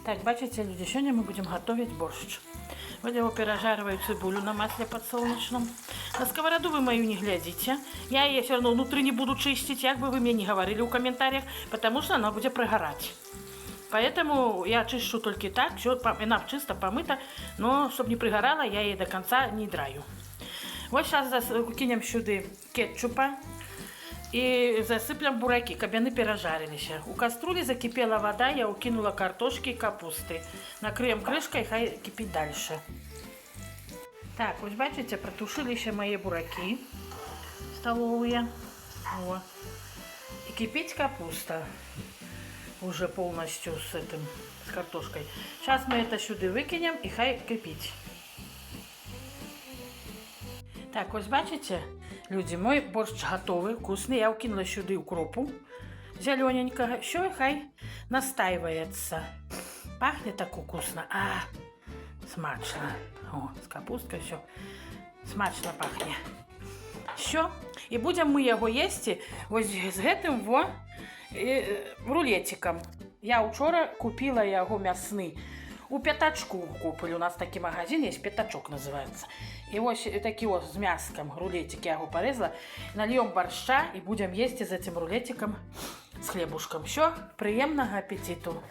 Так, бачите, люди, сегодня мы будем готовить борщ. Вот я его пережариваю цибулю на масле подсолнечном. На сковороду вы мою не глядите. Я ее все равно внутри не буду чистить, как бы вы мне не говорили в комментариях, потому что она будет прогорать. Поэтому я чищу только так, все, она чисто помыта, но чтобы не пригорала, я ее до конца не драю. Вот сейчас кинем сюда кетчупа и засыплем бураки, каб яны пережарились. У кастрюли закипела вода, я укинула картошки и капусты. Накроем крышкой, хай кипит дальше. Так, вот бачите, протушились мои бураки столовые. О. И кипит капуста уже полностью с картошкой. Сейчас мы это сюда выкинем и хай кипить. Так, вот бачите, люди, мой борщ готовый, вкусный. Я укинула сюда укропу зелененького. Все, хай настаивается. Пахнет так вкусно. Смачно. О, с капусткой все. Смачно пахнет. Все. И будем мы его есть вот с этим рулетиком. Я вчора купила его мясный. У пятачку купили. У нас такой магазин есть, пятачок называется. И вот такие вот с мяском рулетик я его порезала. Нальем борща и будем есть с этим рулетиком с хлебушком. Все, приемного аппетиту.